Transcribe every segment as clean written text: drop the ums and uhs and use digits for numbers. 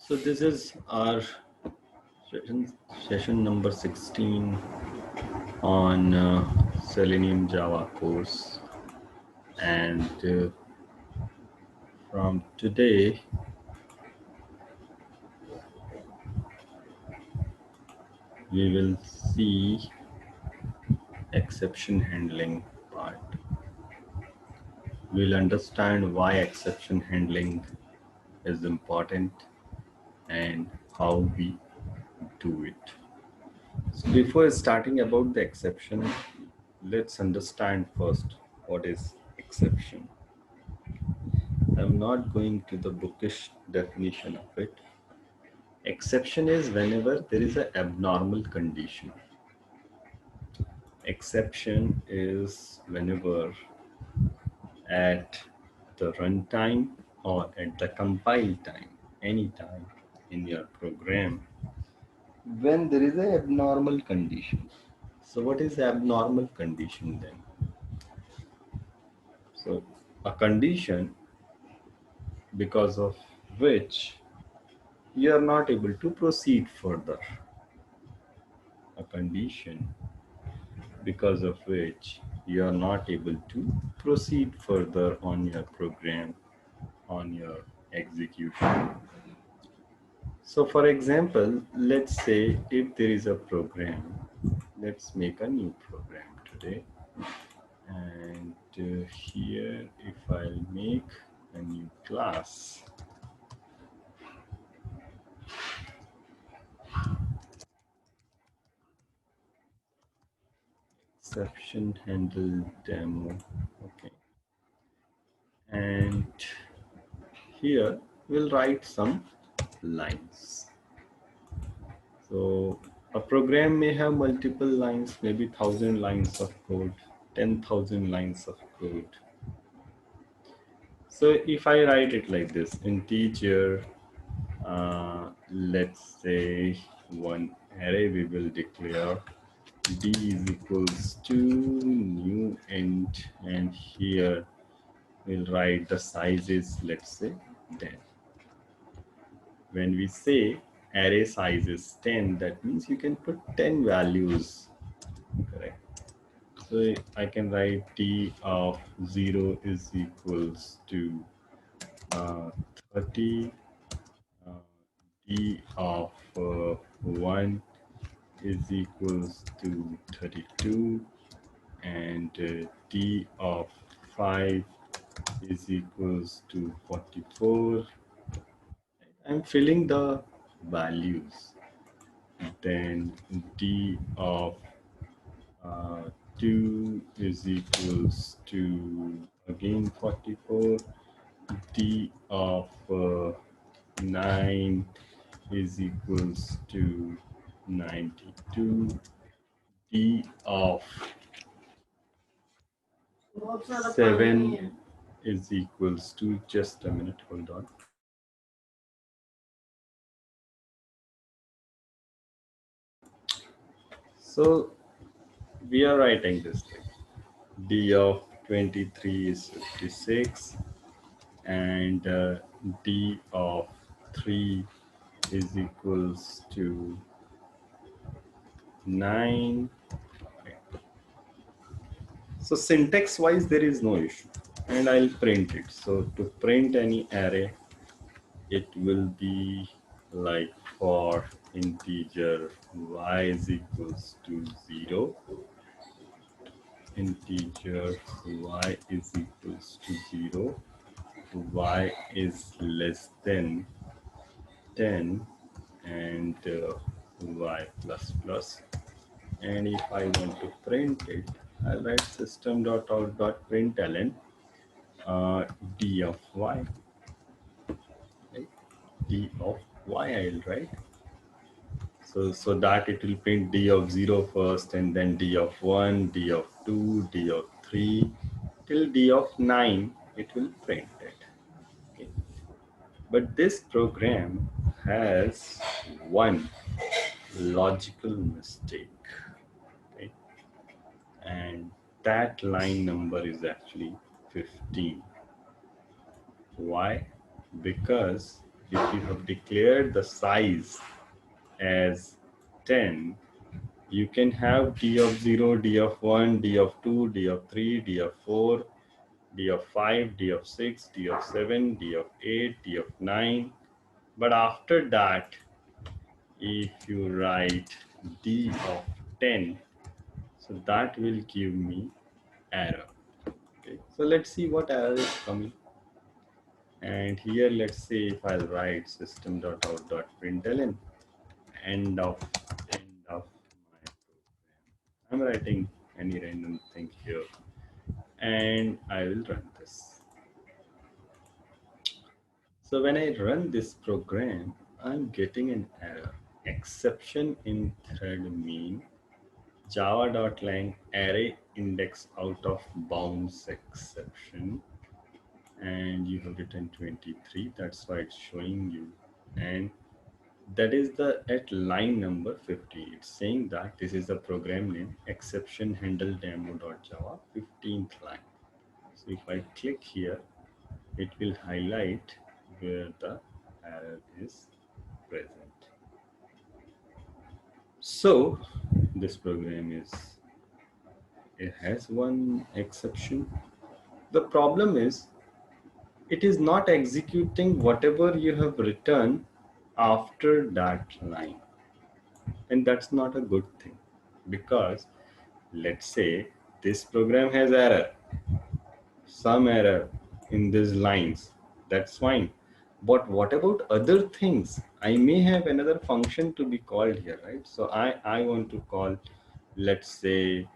So this is our session number 16 on Selenium Java course, and from today we will see exception handling part. We'll understand why exception handling is important and how we do it. So before starting about the exception, let's understand first what is exception. I'm not going to the bookish definition of it. Exception is whenever there is an abnormal condition. Exception is whenever at the runtime or at the compile time, any time in your program, when there is an abnormal condition. So what is abnormal condition then? So a condition because of which you are not able to proceed further. A condition because of which you are not able to proceed further on your program, on your execution. So for example, let's say if there is a program, let's make a new program today. And here, if I'll make a new class, exception handle demo, okay. And here we'll write some lines. So a program may have multiple lines, maybe 1,000 lines of code, 10,000 lines of code. So if I write it like this, integer, let's say one array we will declare, d is equals to new int, and here we'll write the size is, let's say, 10. When we say array size is 10, that means you can put 10 values, correct? So I can write t of 0 is equals to 30, t of 1 is equals to 32, and t of 5 is equals to 44. I'm filling the values. Then d of 2 is equals to again 44. D of 9 is equals to 92. D of 7 is equals to, just a minute, hold on. So we are writing this thing. D of 23 is 56, and D of 3 is equals to 9. Okay. So syntax wise there is no issue, and I'll print it. So to print any array, it will be like for integer y is equals to 0, integer y is equals to 0, y is less than 10, and y plus plus. And if I want to print it, I'll write system.out.println d of y, right? D of y I'll write. So that it will print d of 0 first, and then d of 1, d of 2, d of 3, till d of 9, it will print it. Okay. But this program has one logical mistake, okay? And that line number is actually 15. Why? Because if you have declared the size as 10, you can have d of 0, d of 1, d of 2, d of 3, d of 4, d of 5, d of 6, d of 7, d of 8, d of 9. But after that, if you write d of 10, so that will give me error. Okay. So let's see what error is coming. And here, let's say if I'll write system.out.println end of my program. I'm writing any random thing here, and I will run this. So when I run this program, I'm getting an error. Exception in thread mean java.lang array index out of bounds exception, and you have written 23. That's why it's showing you, and that is the at line number 50. It's saying that this is the program name exception handle demo.java 15th line. So if I click here, it will highlight where the error is present. So this program it has one exception. The problem is it is not executing whatever you have written after that line. And that's not a good thing, because let's say this program has error, some error in these lines, that's fine. But what about other things? I may have another function to be called here, right? So I want to call, let's say,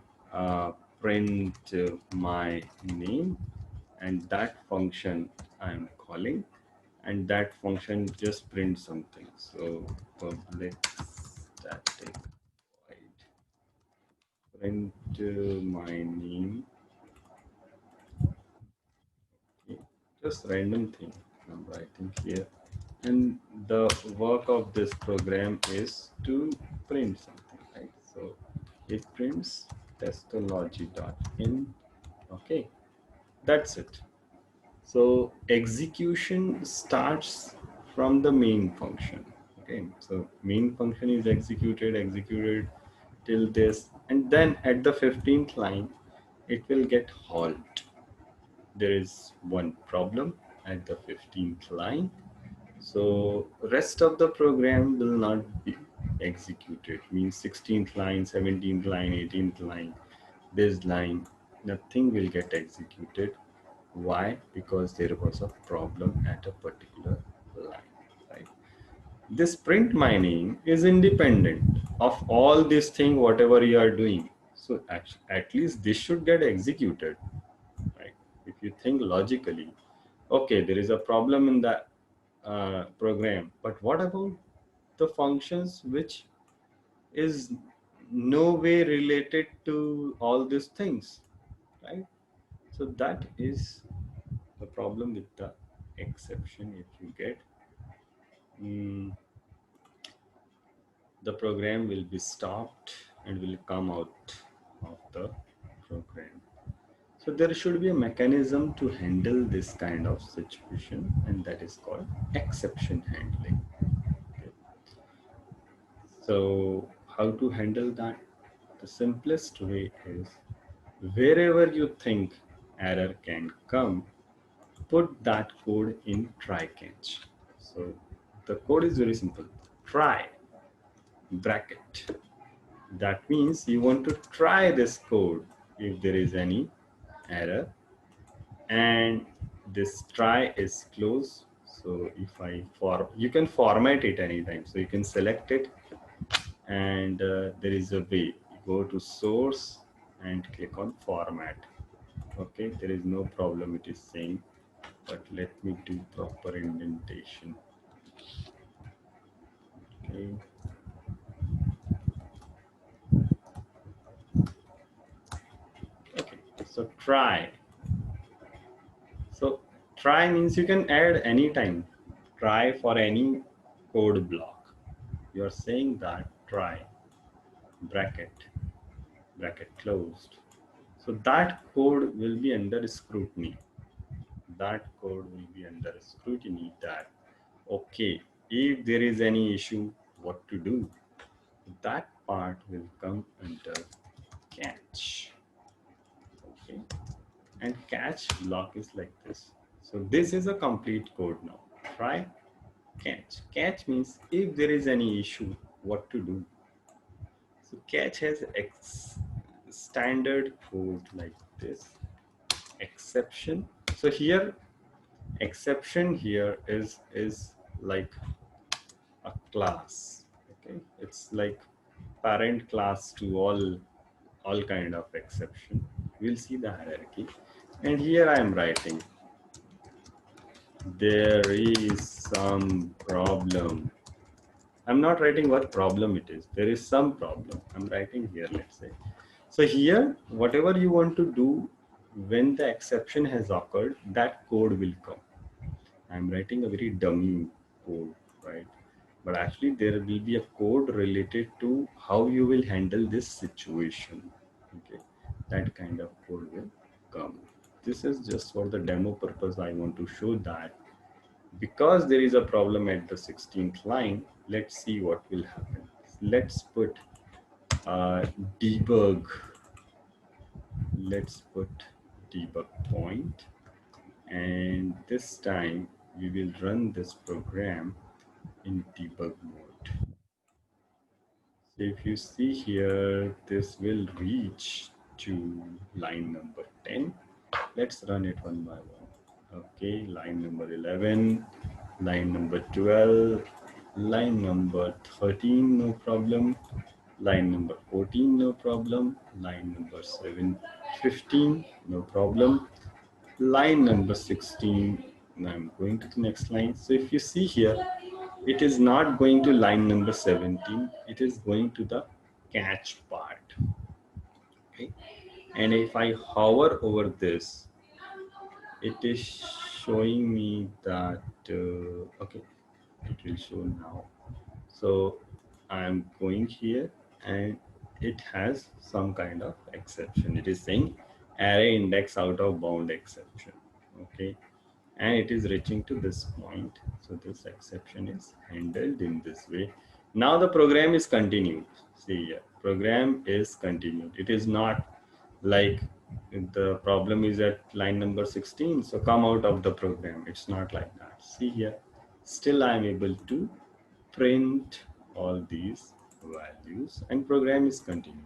print my name, and that function I'm calling, and that function just prints something. So public static void print my name. Okay. Just random thing I'm writing here, and the work of this program is to print something, right? So it prints testology.in. Okay, that's it. So execution starts from the main function. Okay, so main function is executed till this, and then at the 15th line, it will get halt. There is one problem at the 15th line. So rest of the program will not be executed. Means 16th line, 17th line, 18th line, this line, nothing will get executed. Why? Because there was a problem at a particular line, right? This print mining is independent of all this thing, whatever you are doing. So at least this should get executed, right? If you think logically, okay, there is a problem in the program, but what about the functions which is no way related to all these things, right? So that is the problem with the exception. If you get, the program will be stopped and will come out of the program. So there should be a mechanism to handle this kind of situation, and that is called exception handling. Okay. So how to handle that? The simplest way is, wherever you think error can come, put that code in try catch. So the code is very simple. Try bracket. That means you want to try this code if there is any error, and this try is close. So if you can format it anytime. So you can select it, and there is a way. You go to source and click on format. Okay, there is no problem, it is saying, but let me do proper indentation. Okay. Okay, so try. So try means you can add anytime. Try for any code block. You are saying that try bracket closed. So that code will be under scrutiny. That code will be under scrutiny, that Okay, if there is any issue, what to do? That part will come under catch. Okay, and catch block is like this. So this is a complete code now. Try catch. Catch means if there is any issue, what to do. So catch has standard code like this. Exception. So here exception here is like a class. Okay, it's like parent class to all kind of exception. We'll see the hierarchy. And here I am writing there is some problem. I'm not writing what problem it is. There is some problem. I'm writing here, let's say. So here, whatever you want to do when the exception has occurred, that code will come. I'm writing a very dummy code, right? But actually there will be a code related to how you will handle this situation. Okay, that kind of code will come. This is just for the demo purpose. I want to show that because there is a problem at the 16th line, let's see what will happen. Let's put debug. Let's put debug point, and this time we will run this program in debug mode. So if you see here, this will reach to line number 10. Let's run it one by one. Okay, line number 11, line number 12, line number 13, no problem. Line number 14, no problem. Line number 15, no problem. Line number 16, now I'm going to the next line. So if you see here, it is not going to line number 17, it is going to the catch part. Okay, and if I hover over this, it is showing me that okay, it will show now. So I'm going here and it has some kind of exception. It is saying array index out of bound exception. Okay, and it is reaching to this point. So this exception is handled in this way. Now the program is continued. See here, program is continued. It is not like the problem is at line number 16, so come out of the program. It's not like that. See here, still I am able to print all these values and program is continued.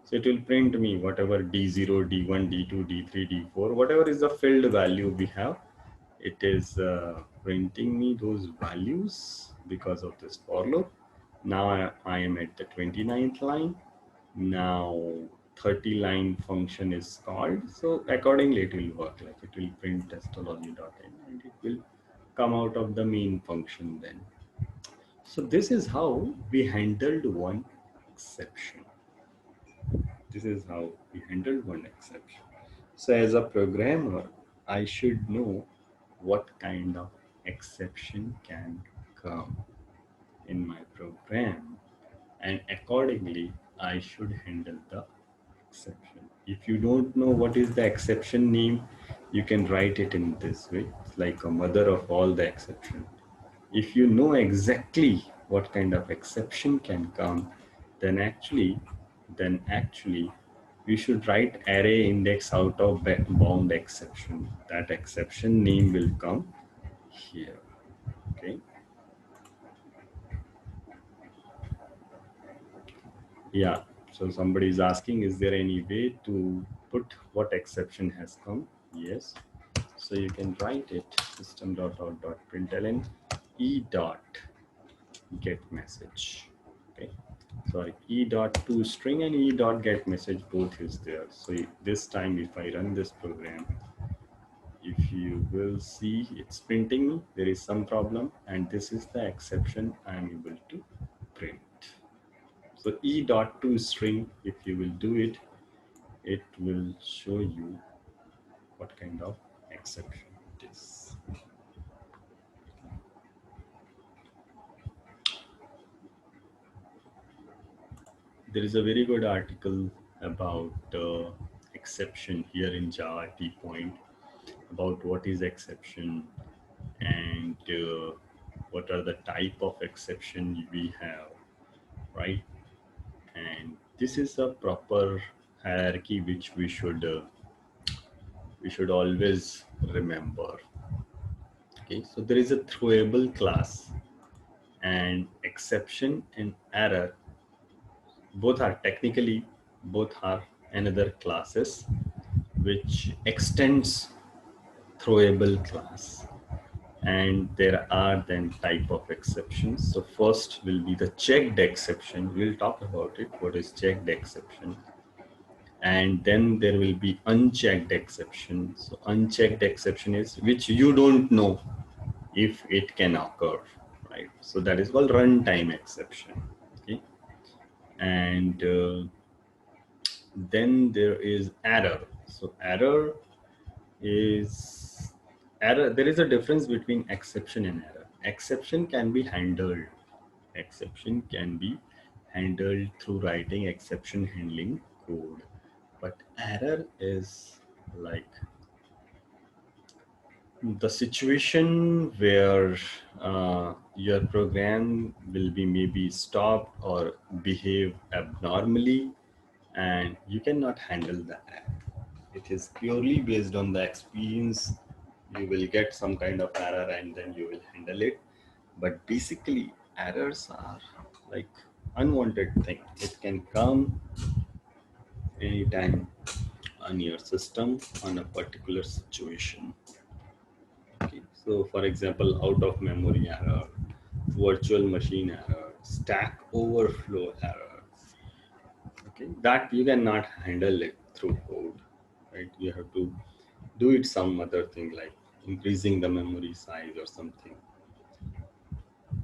So it will print me whatever D0, D1, D2, D3, D4, whatever is the filled value we have. It is printing me those values because of this for loop. Now I am at the 29th line. Now 30 line function is called. So accordingly it will work, like it will print testology.n and it will come out of the main function then. So this is how we handled one exception. This is how we handled one exception. So as a programmer, I should know what kind of exception can come in my program, and accordingly I should handle the exception. If you don't know what is the exception name, you can write it in this way. It's like a mother of all the exception. If you know exactly what kind of exception can come, then actually we should write array index out of bound exception. That exception name will come here. Okay, yeah, so somebody is asking, is there any way to put what exception has come? Yes, so you can write it system.out.println e dot get message. Okay, sorry, e dot to string and e dot get message, both is there. So this time if I run this program, if you will see, it's printing me there is some problem, and this is the exception I am able to print. So e dot to string, if you will do it, it will show you what kind of exception it is. There is a very good article about exception here in Java T point, about what is exception and what are the type of exception we have, right? And this is a proper hierarchy which we should always remember. Okay, so there is a throwable class, and exception and error both are technically both are another classes which extends throwable class. And there are then type of exceptions. So first will be the checked exception. We'll talk about it, what is checked exception. And then there will be unchecked exception. So unchecked exception is which you don't know if it can occur, right? So that is called runtime exception. Okay, and then there is error. So is error. There is a difference between exception and error. Exception can be handled. Exception can be handled through writing exception handling code, but error is like the situation where your program will be maybe stopped or behave abnormally, and you cannot handle the error. It is purely based on the experience. You will get some kind of error and then you will handle it. But basically, errors are like unwanted thing. It can come anytime on your system on a particular situation. Okay. So for example, out of memory error, virtual machine error, stack overflow error. Okay, that you cannot handle it through code, right? You have to do it some other thing like increasing the memory size or something.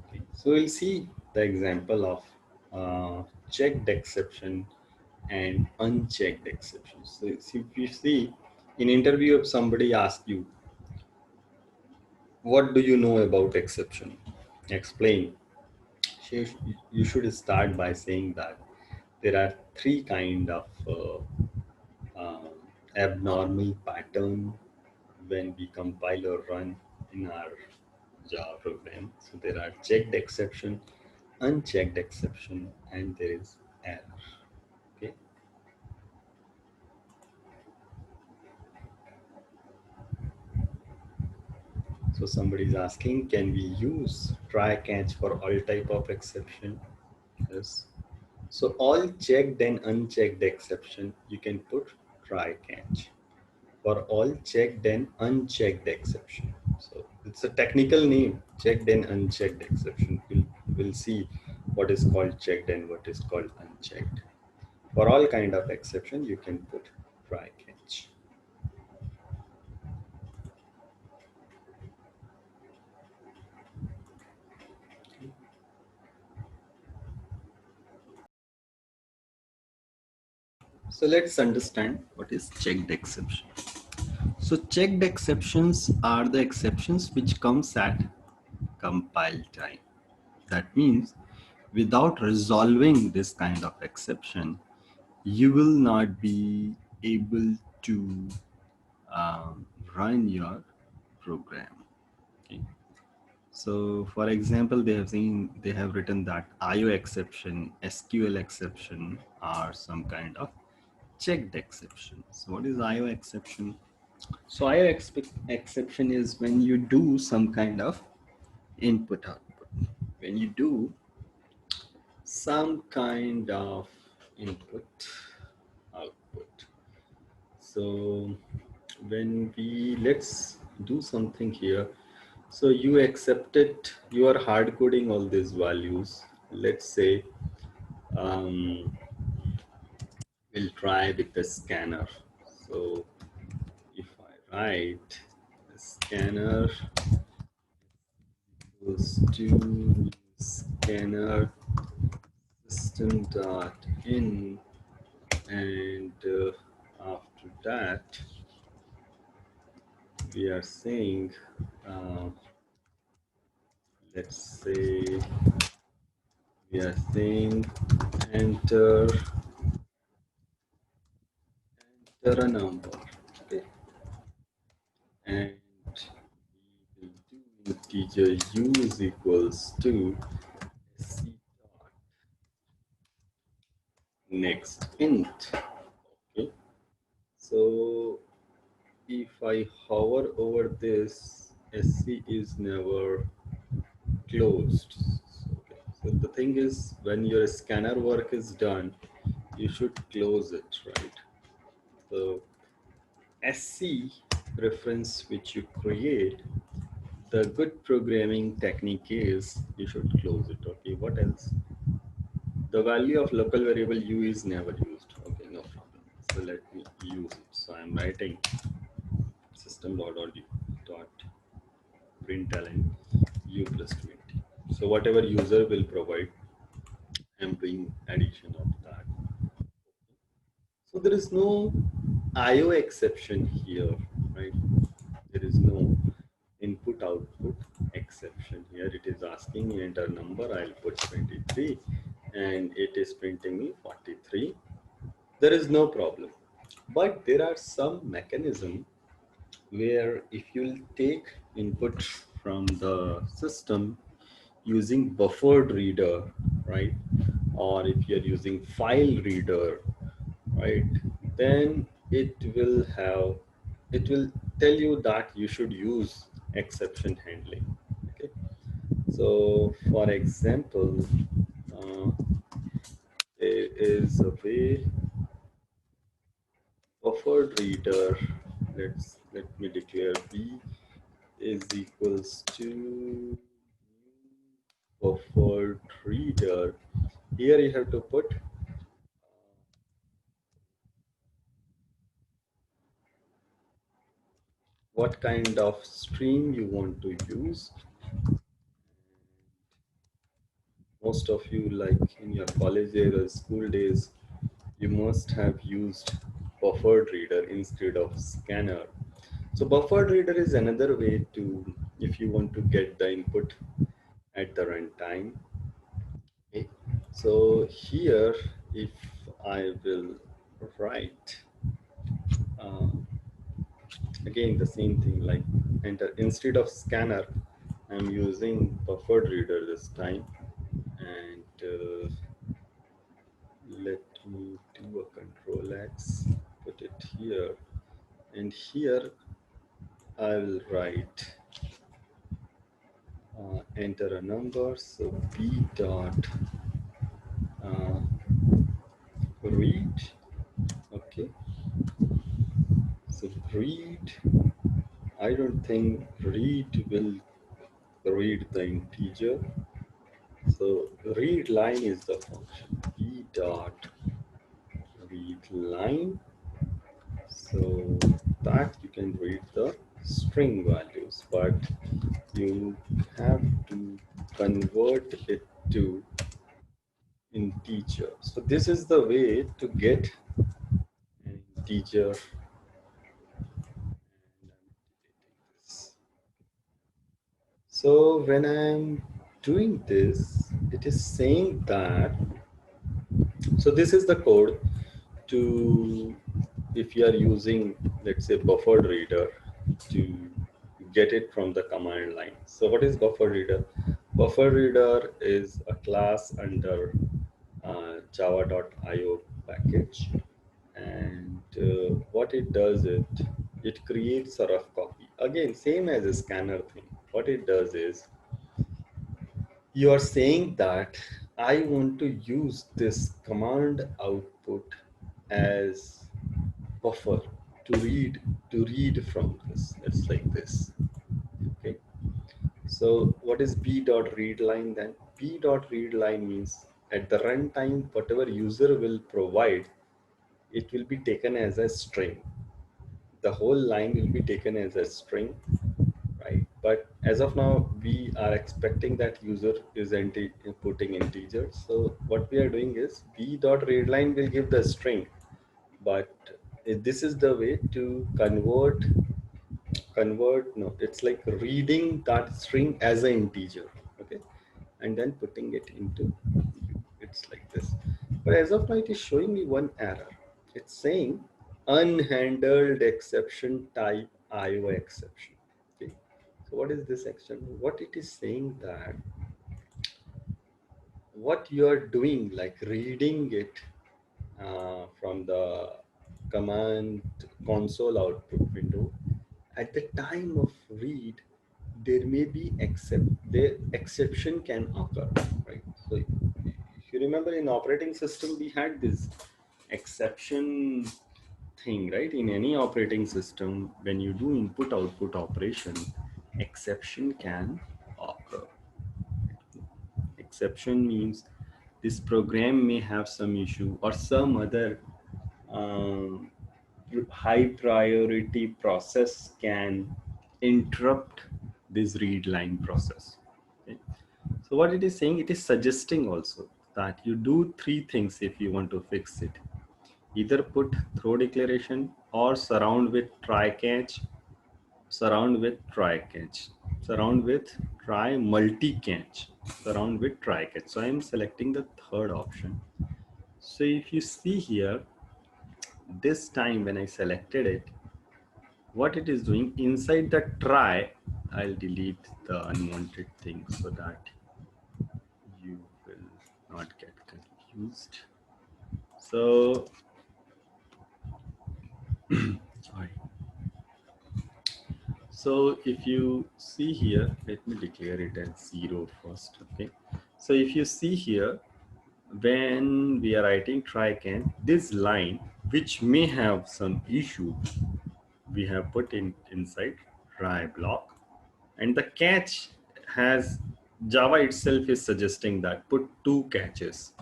Okay. So we'll see the example of checked exception and unchecked exception. So if you see in interview, if somebody asks you, what do you know about exception? Explain. So you should start by saying that there are three kind of abnormal pattern when we compile or run in our Java program. So there are checked exception, unchecked exception, and there is error. Okay. So somebody is asking, can we use try catch for all type of exception? Yes. So all checked and unchecked exception, you can put try catch. For all checked and unchecked exception. So it's a technical name, checked and unchecked exception. We'll see what is called checked and what is called unchecked. For all kind of exception, you can put try catch. So let's understand what is checked exception. So checked exceptions are the exceptions which comes at compile time. That means without resolving this kind of exception, you will not be able to run your program. Okay. So for example, they have written that IO exception, SQL exception are some kind of checked exception. So what is IO exception? So exception is when you do some kind of input output. When you do some kind of input output. So when we let's do something here. So you accepted, you are hard coding all these values. Let's say we'll try with the scanner. So if I write the scanner equals to scanner system dot in, and after that we are saying let's say we are saying enter enter a number. Okay, and we will do integer u is equals to c dot next int. Okay, so if I hover over this, sc is never closed. Okay. So the thing is, when your scanner work is done, you should close it, right? So sc reference which you create, the good programming technique is you should close it. Okay, what else? The value of local variable u is never used. Okay, no problem. So let me use it. So I'm writing system.out println u plus 20. So whatever user will provide, I'm doing addition of that. So there is no IO exception here, right? There is no input output exception here. It is asking me enter number, I'll put 23 and it is printing me 43. There is no problem. But there are some mechanism where if you'll take input from the system using buffered reader, right? Or if you're using file reader, right, then it will tell you that you should use exception handling. Okay, so for example, uh, there is a way buffered reader. Let me declare b is equals to buffered reader. Here you have to put what kind of string you want to use. Most of you, like in your college days or school days, you must have used buffered reader instead of scanner. So buffered reader is another way to, if you want to get the input at the runtime. Okay. So here, if I will write uh, again the same thing, like enter instead of scanner, I'm using buffered reader this time, and let me do a control X, put it here, and here I will write enter a number. So b dot uh, read. Okay, so read. I don't think read will read the integer. So read line is the function. B dot read line. So that you can read the string values, but you have to convert it to integer. So this is the way to get an integer. So when I'm doing this, it is saying that, so this is the code to, if you are using, let's say, buffered reader to get it from the command line. So what is buffer reader? Buffer reader is a class under java.io package, and what it does, it creates a rough copy, again same as a scanner thing. What it does is, you are saying that I want to use this command output as buffer to read from this. It's like this. Okay, so what is b dot read line then? B dot read line means at the runtime whatever user will provide, it will be taken as a string. The whole line will be taken as a string, right? But as of now, we are expecting that user is putting integers. So what we are doing is b dot readline will give the string, but this is the way to convert. No, it's like reading that string as an integer, okay, and then putting it into u. It's like this. But as of now, it is showing me one error. It's saying unhandled exception type IO exception. Okay, So what is this action? What it is saying that what you are doing, like reading it from the command console output window, at the time of read, there may be the exception can occur, right? So if you remember, in operating system we had this exception thing, right? In any operating system, when you do input output operation, exception can occur. Exception means this program may have some issue or some other um, high priority process can interrupt this read line process. Okay. So what it is saying, it is suggesting also that you do three things if you want to fix it. Either put throw declaration or surround with try catch, surround with try catch, surround with try multi catch, surround with try catch. So I am selecting the third option. So if you see here, this time when I selected it, what it is doing inside the try, I'll delete the unwanted thing so that you will not get confused. So sorry. So if you see here, let me declare it as 0 first. Okay. So if you see here, when we are writing try can, this line which may have some issue, we have put in inside try block, and the catch has Java itself is suggesting that put two catches.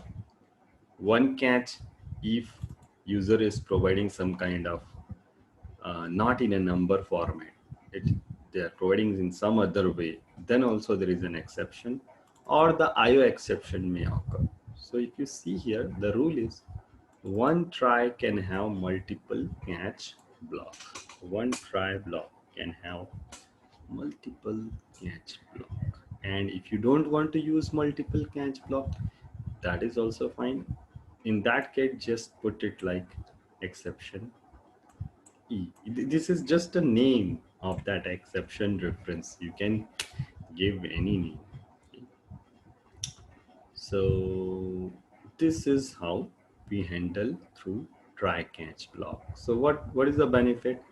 One catch if user is providing some kind of not in a number format, they are providing in some other way, then also there is an exception, or the IO exception may occur. So if you see here, the rule is one try can have multiple catch block. One try block can have multiple catch block. And if you don't want to use multiple catch block, that is also fine. In that case, just put it like exception E. This is just a name of that exception reference. You can give any name. So this is how we handle through try catch block. So what is the benefit?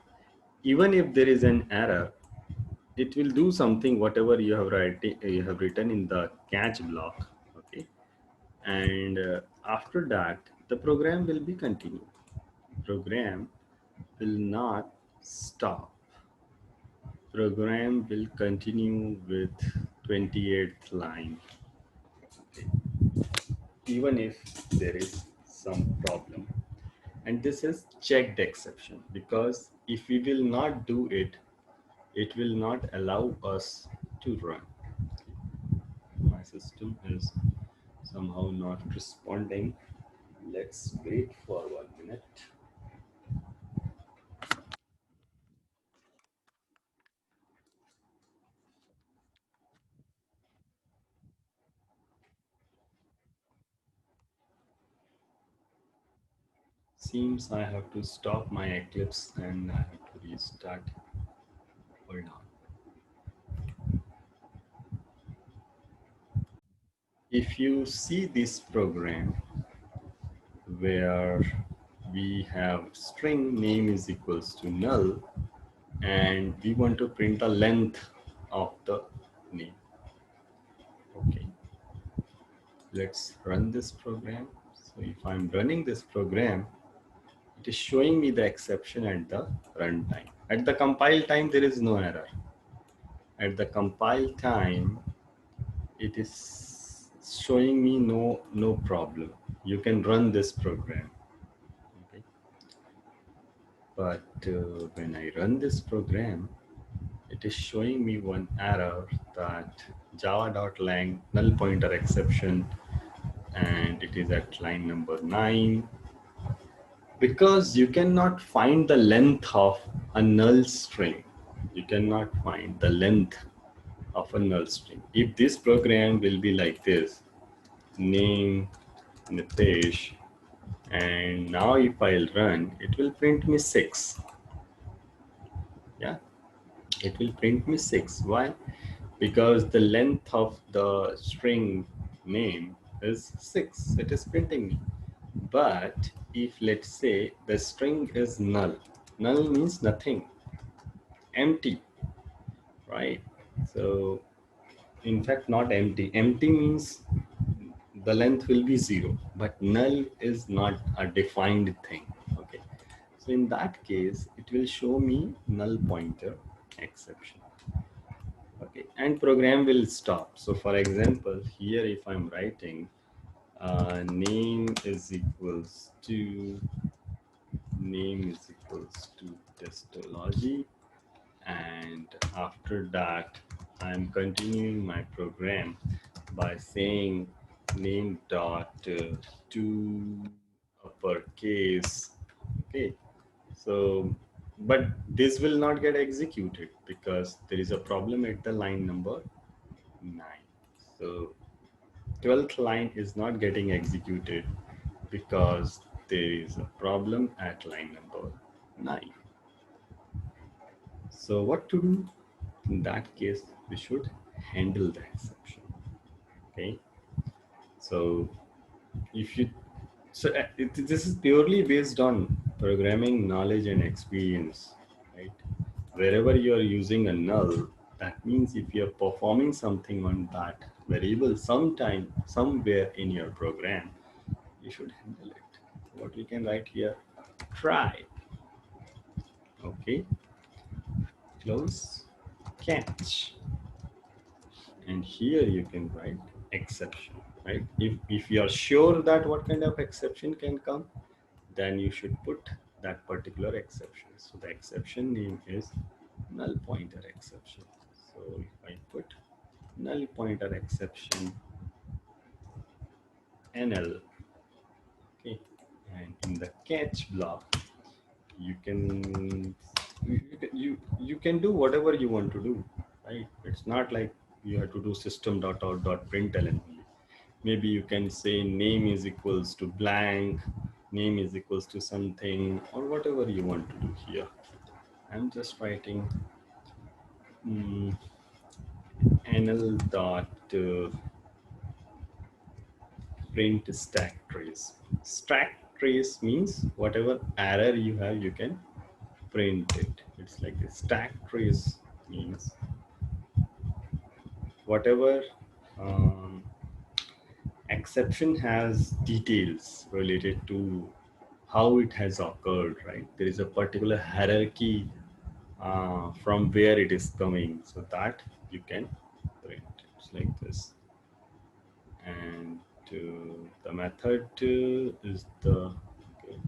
Even if there is an error, it will do something whatever you have written in the catch block. Okay, and after that the program will be continued. Program will not stop. Program will continue with 28th line, okay, even if there is some problem. And this is checked exception, because if we will not do it, it will not allow us to run. My system is somehow not responding. Let's wait for 1 minute. Seems I have to stop my Eclipse and I have to restart. Hold on. If you see this program where we have string name is equals to null and we want to print the length of the name. Okay, let's run this program. So if I'm running this program, it is showing me the exception at the runtime. At the compile time, there is no error. At the compile time, it is showing me no problem. You can run this program. Okay. But when I run this program, it is showing me one error that java.lang null pointer exception, and it is at line number 9, because you cannot find the length of a null string. You cannot find the length of a null string. If this program will be like this, name Nitesh, and now if I'll run, it will print me 6. Yeah. it will print me 6. Why? Because the length of the string name is 6. It is printing me. But if let's say the string is null, null means nothing, empty, right? So in fact, not empty. Empty means the length will be 0, but null is not a defined thing. Okay. So in that case, it will show me null pointer exception. Okay, and program will stop. So for example, here if I'm writing name is equals to testology, and after that I'm continuing my program by saying name dot to uppercase. Okay, so but this will not get executed because there is a problem at the line number 9. So 12th line is not getting executed because there is a problem at line number 9. So what to do? In that case, we should handle the exception. Okay. So if you this is purely based on programming knowledge and experience, right? Wherever you are using a null, that means if you are performing something on that variable sometime somewhere in your program, you should handle it. What we can write here, try. Okay, close, catch, and here you can write exception, right? If you are sure that what kind of exception can come, then you should put that particular exception. So the exception name is null pointer exception. So if I put null pointer exception NL, okay, and in the catch block, you can you can do whatever you want to do, right? It's not like you have to do system.out.println only. Maybe you can say name is equals to blank, name is equals to something, or whatever you want to do here. I'm just writing nl dot print stack trace. Stack trace means whatever error you have, you can print it. It's like a stack trace means whatever exception has details related to how it has occurred, right? There is a particular hierarchy from where it is coming, so that you can print. It's like this. And the method is the okay,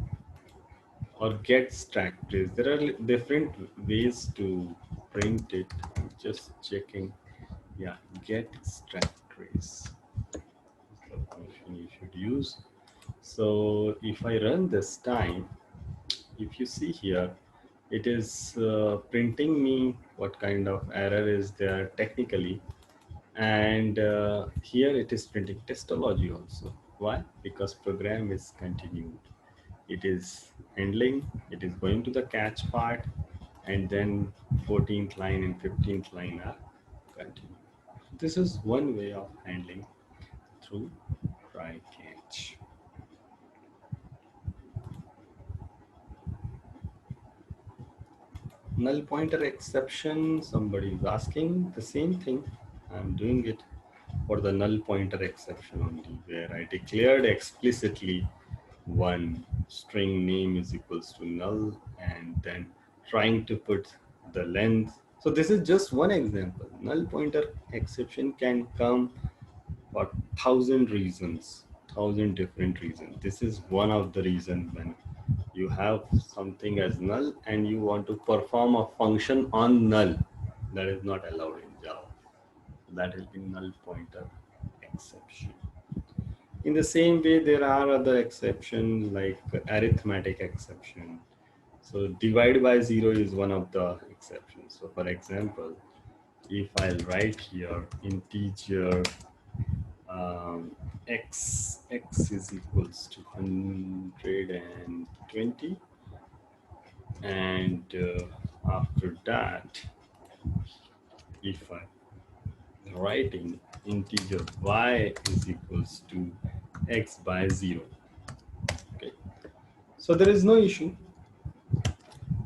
or get stack trace. There are different ways to print it. I'm just checking. Yeah, get stack trace is the function you should use. So if I run this time, if you see here, it is printing me what kind of error is there technically, and here it is printing testology also. Why? Because program is continued. It is handling, it is going to the catch part, and then 14th line and 15th line are continued. This is one way of handling through try catch. Null pointer exception, somebody is asking the same thing. I'm doing it for the null pointer exception only, where I declared explicitly one string name is equals to null, and then trying to put the length. So this is just one example. Null pointer exception can come for 1,000 reasons, 1,000 different reasons. This is one of the reasons when you have something as null and you want to perform a function on null. That is not allowed in Java. That is the null pointer exception. In the same way, there are other exceptions like arithmetic exception. So divide by 0 is one of the exceptions. So for example, if I'll write here integer x is equals to 120, and after that writing integer y is equals to x by 0. Okay, so there is no issue.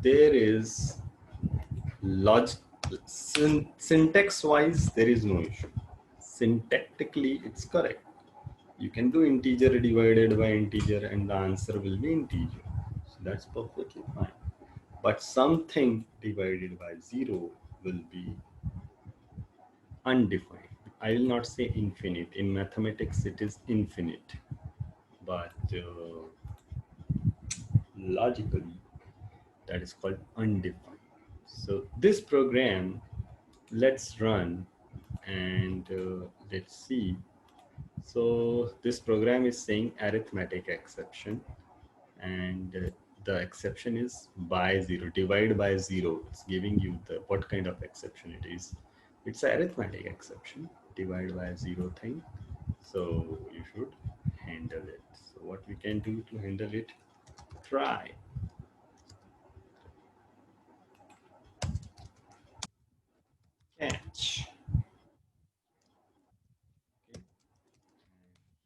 There is syntax wise, there is no issue. Syntactically, it's correct. You can do integer divided by integer and the answer will be integer. So that's perfectly fine. But something divided by 0 will be undefined. I will not say infinite. In mathematics, it is infinite. But logically, that is called undefined. So this program, let's run and let's see. So this program is saying arithmetic exception, and the exception is by 0, divide by 0. It's giving you the what kind of exception it is. It's an arithmetic exception, divide by 0 thing. So you should handle it. So what we can do to handle it, try catch.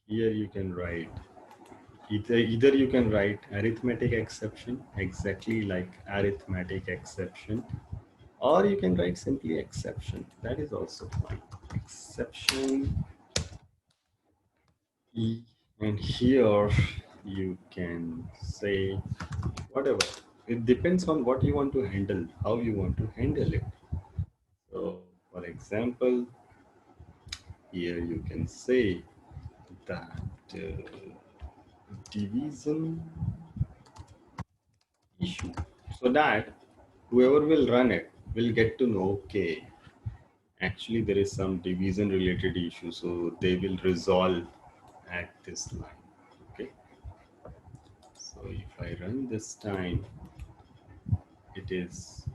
Here you can write either you can write arithmetic exception exactly like arithmetic exception, or you can write simply exception. That is also fine. Exception E, and here you can say whatever. It depends on what you want to handle, how you want to handle it. So, for example, here you can say that division issue, so that whoever will run it will get to know, okay, actually there is some division related issue, so they will resolve at this line. Okay, so if I run this time, it's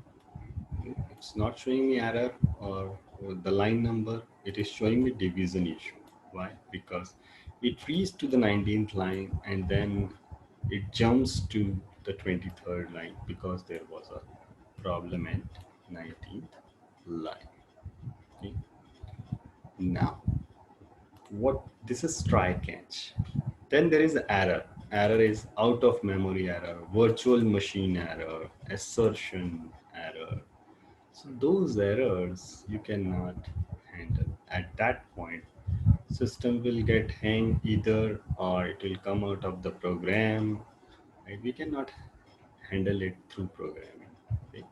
not showing me error or the line number. It is showing me division issue. Why? Because it reached to the 19th line and then it jumps to the 23rd line because there was a problem at 19th line. Okay. Now, what this is try catch. Then there is error. Error is out of memory error, virtual machine error, assertion error. So those errors you cannot handle. At that point, system will get hang either or it will come out of the program. Right? We cannot handle it through programming. Okay?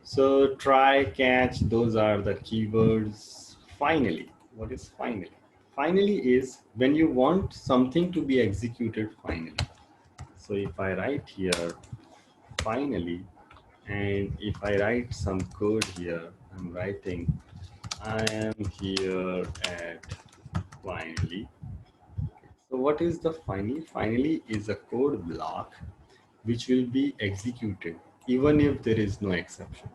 So try, catch, those are the keywords. Finally, what is finally? Finally is when you want something to be executed finally. So if I write here finally, and if I write some code here, I'm writing I am here at finally. So what is the finally? Finally is a code block which will be executed even if there is no exception.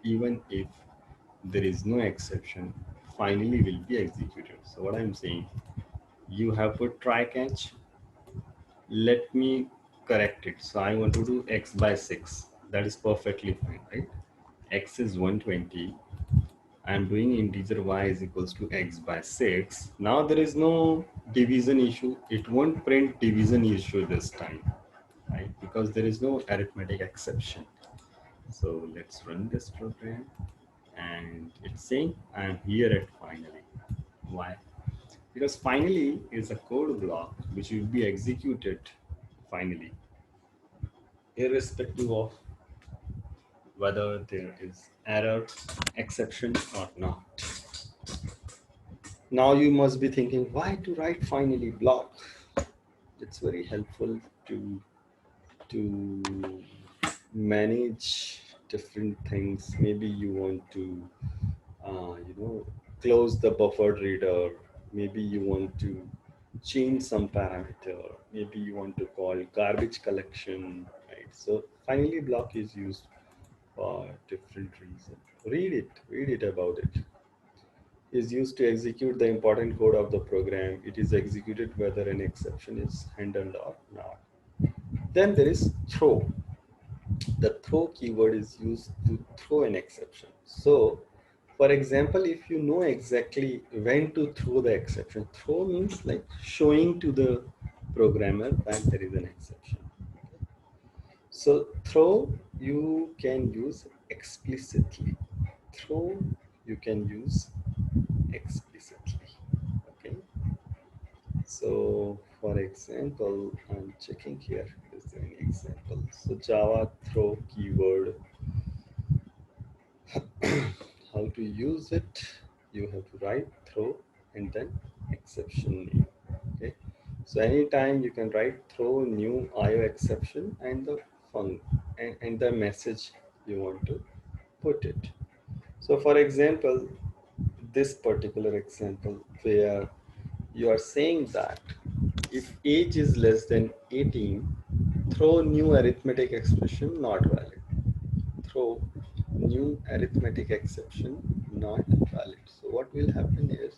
Even if there is no exception, finally will be executed. So what I'm saying, you have put try catch. Let me correct it. So I want to do x by 6. That is perfectly fine, right? X is 120. I'm doing integer y is equals to x by 6. Now there is no division issue. It won't print division issue this time, right? Because there is no arithmetic exception. So let's run this program. And it's saying I'm here at finally. Why? Because finally is a code block which will be executed finally, irrespective of whether there is error, exception or not. Now you must be thinking, why to write finally block? It's very helpful to manage different things. Maybe you want to, close the buffered reader. Maybe you want to change some parameter. Maybe you want to call garbage collection, right? So finally block is used for different reasons. Read it about it. Is used to execute the important code of the program. It is executed whether an exception is handled or not. Then there is throw. The throw keyword is used to throw an exception. So For example, if you know exactly when to throw the exception, throw means like showing to the programmer that there is an exception. So throw you can use explicitly. Throw you can use explicitly. Okay. So for example, I'm checking here. Is there any example? So Java throw keyword, how to use it? You have to write throw and then exception name. Okay. So anytime you can write throw new IO exception and the fun and the message you want to put it. So for example, this particular example where you are saying that if age is less than 18, throw new arithmetic expression not valid. Throw new arithmetic exception not valid. So what will happen is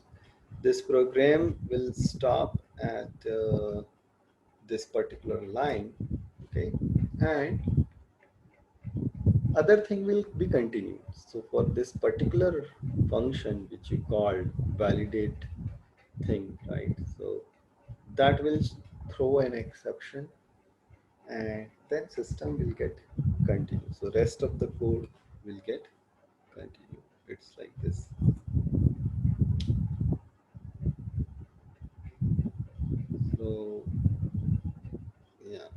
this program will stop at this particular line, okay, and other thing will be continued. So for this particular function which you called validate thing, right? So that will throw an exception and then system will get continue. So rest of the code will get continue. It's like this. So yeah,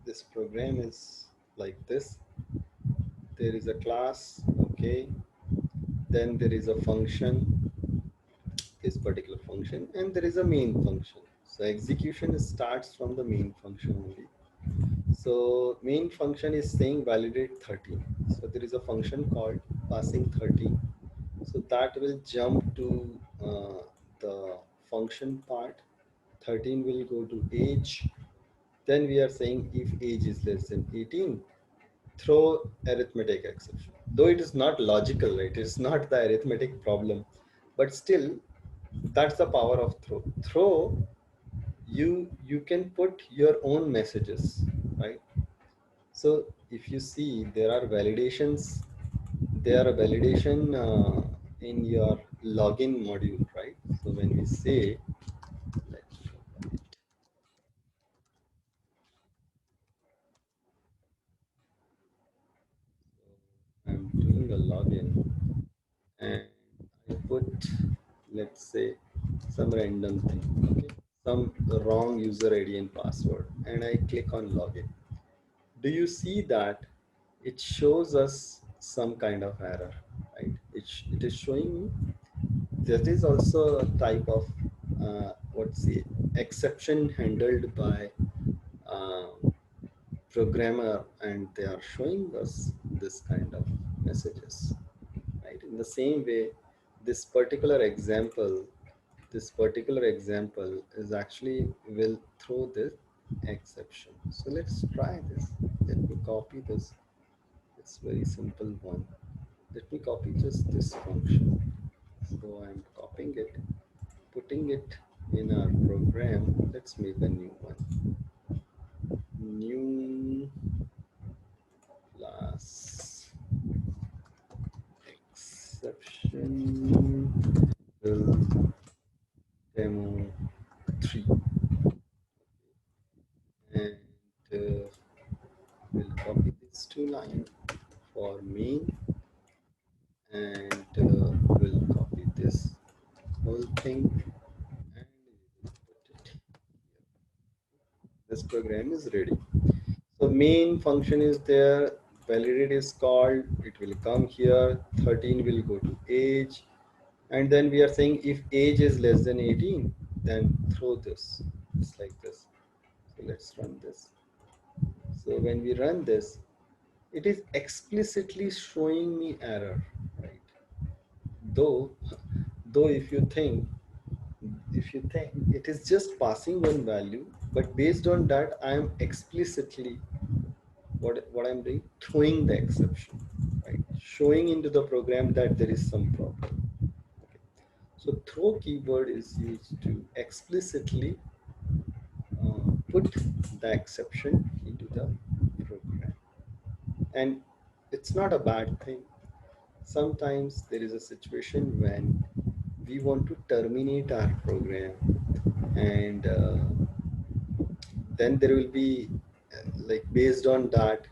this program is like this. There is a class, okay, then there is a function, this particular function, and there is a main function. So execution starts from the main function only. So main function is saying validate 13. So there is a function called passing 13. So that will jump to the function part. 13 will go to age. Then we are saying if age is less than 18, throw arithmetic exception. Though it is not logical, right? It's not the arithmetic problem, but still, that's the power of throw. Throw, you can put your own messages, right? So if you see, there are validations. There are validation in your login module, right? So when we say, let's open it. So I'm doing a login and I put, let's say, some random thing, okay, some wrong user ID and password, and I click on login. Do you see that it shows us some kind of error, right? It is showing me that is also a type of what's the exception handled by uh, programmer, and they are showing us this kind of messages, right? In the same way, this particular example, this particular example is actually will throw this exception. So let's try this. Let me copy this. It's very simple one. Let me copy just this function. So I'm copying it, putting it in our program. Let's make a new one. New class exception will demo 3, and we'll copy these two lines for main, and we'll copy this whole thing and we will put it. This program is ready. So main function is there, validate is called, it will come here, 13 will go to age, and then we are saying if age is less than 18, then throw this. It's like this. So let's run this. So when we run this, it is explicitly showing me error, right? Though, though if you think it is just passing one value, but based on that, I am explicitly what I'm doing, throwing the exception, right? Showing into the program that there is some problem. Okay. So throw keyword is used to explicitly put the exception into the program, and it's not a bad thing. sometimes there is a situation when we want to terminate our program, and then there will be like based on that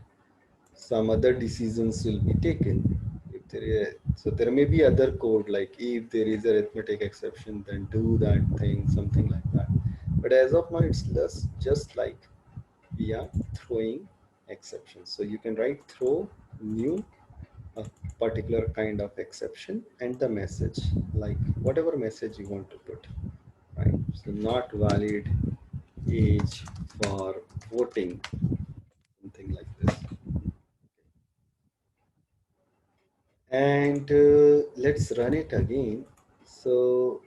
some other decisions will be taken. If there is, so there may be other code, like if there is arithmetic exception, then do that thing, something like that. But as of now, it's just like we are throwing exceptions. So you can write throw new a particular kind of exception and the message, like whatever message you want to put, right? So not valid age for voting, something like this. And let's run it again. So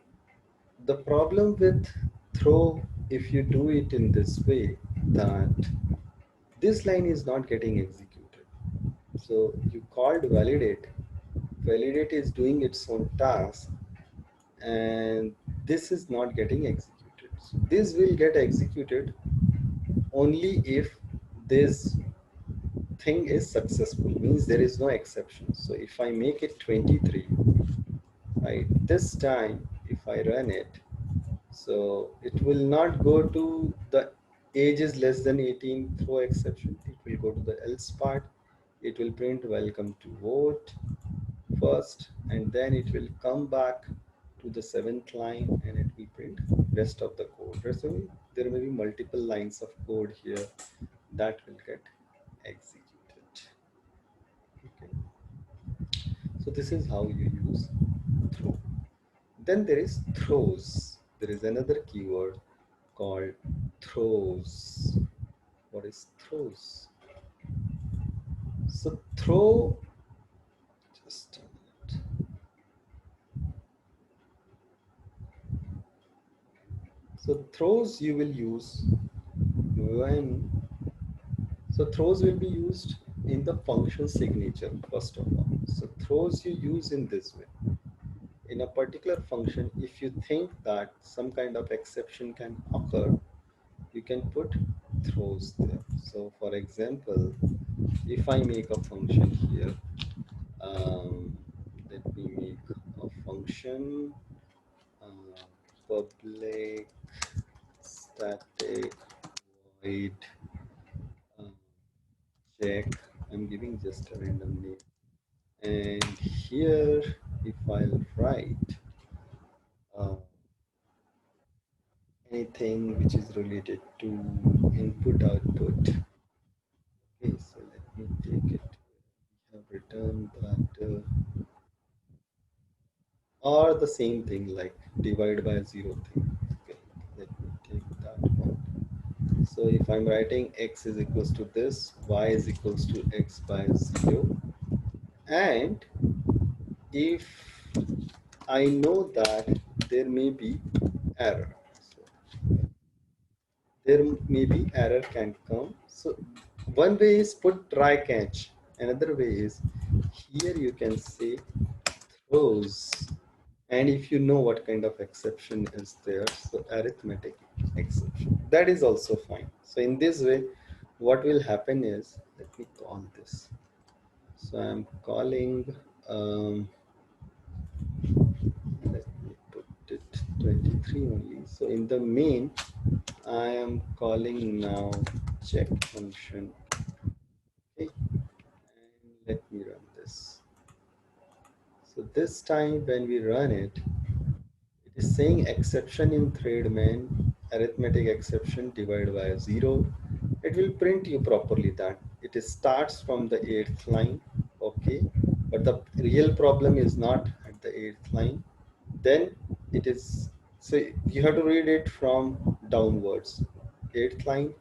the problem with throw, if you do it in this way, that this line is not getting executed. So you called validate. Validate is doing its own task, and this is not getting executed. So this will get executed only if this thing is successful, means there is no exception. So if I make it 23, right, this time if I run it, so it will not go to the age is less than 18 throw exception. It will go to the else part. It will print welcome to vote first, and then it will come back to the seventh line and it will print rest of the code. There may be multiple lines of code here that will get executed. Okay. So this is how you use throw. Then there is throws. There is another keyword called throws. What is throws? So throw, just a minute. So throws you will use when, so throws will be used in the function signature first of all. So throws you use in this way. In a particular function, if you think that some kind of exception can occur, you can put throws there. So for example, if I make a function here, um, let me make a function public static void uh, check. I'm giving just a random name, and here if I'll write uh, anything which is related to input output. Okay, so let me take it. We have written that or the same thing like divide by zero thing. Okay, let me take that one. So if I'm writing x is equals to this, y is equals to x by 0, and if I know that there may be error, so there may be error can come. So one way is put try catch. Another way is here you can say throws, and if you know what kind of exception is there, so arithmetic exception, that is also fine. So in this way, what will happen is, let me call this. So I'm calling, let me put it 23 only. So in the main, I am calling now check function. Okay, and let me run this. So this time when we run it, it is saying exception in thread main, arithmetic exception divided by 0. It will print you properly that it starts from the 8th line. Okay, but the real problem is not at the 8th line. Then it is, so you have to read it from downwards, 8th line,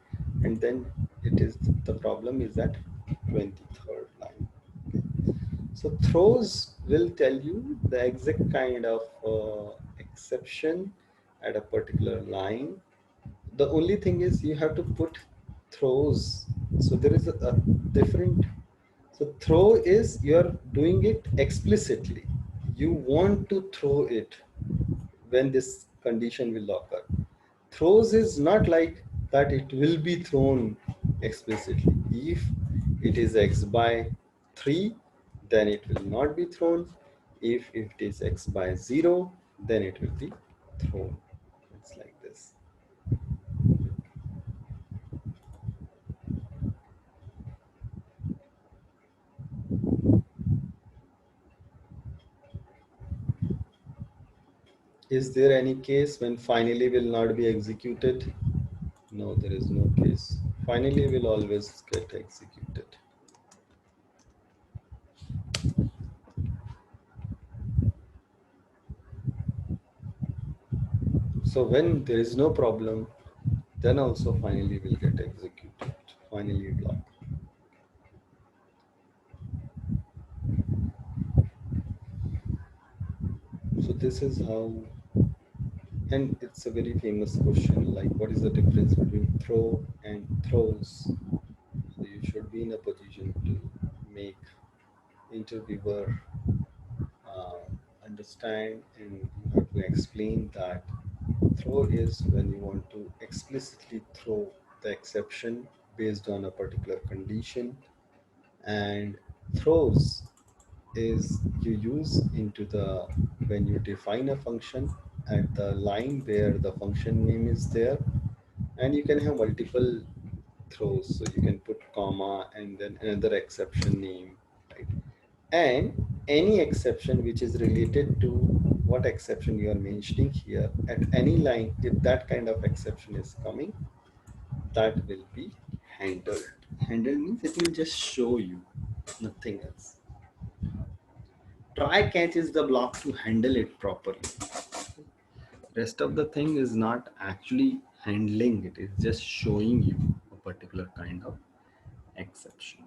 and then it is, the problem is at 23rd line. So throws will tell you the exact kind of exception at a particular line. The only thing is you have to put throws. So there is a different. So throw is you're doing it explicitly. You want to throw it when this condition will occur. Throws is not like that it will be thrown explicitly. If it is x by 3, then it will not be thrown. If it is x by 0, then it will be thrown. It's like this. Is there any case when finally will not be executed? No, there is no case. Finally will always get executed. So when there is no problem, then also finally will get executed. Finally block. So this is how, and it's a very famous question, like what is the difference between throw and throws? So you should be in a position to make interviewer understand, and you have to explain that throw is when you want to explicitly throw the exception based on a particular condition, and throws is you use into the when you define a function at the line where the function name is there, and you can have multiple throws, so you can put comma and then another exception name, right? And any exception which is related to what exception you are mentioning here at any line, if that kind of exception is coming, that will be handled. Handled means it will just show you, nothing else. Try catch is the block to handle it properly. Rest of the thing is not actually handling it, it's just showing you a particular kind of exception.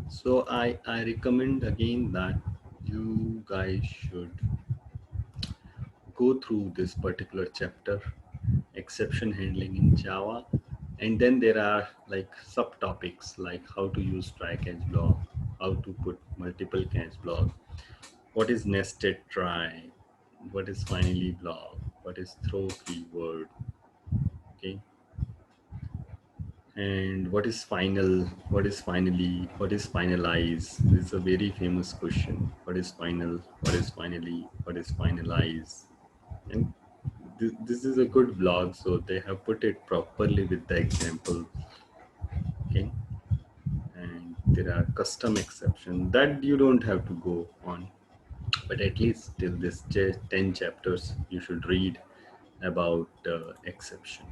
So I recommend again that you guys should go through this particular chapter, exception handling in Java, and then there are like subtopics like how to use try catch block, how to put multiple catch block, what is nested try, what is finally block, what is throw keyword, okay, and what is final, what is finally, what is finalize. This is a very famous question. What is final, what is finally, what is finalize? And this is a good blog, so they have put it properly with the example, okay. And there are custom exceptions that you don't have to go on, but at least till this 10 chapters you should read about exception.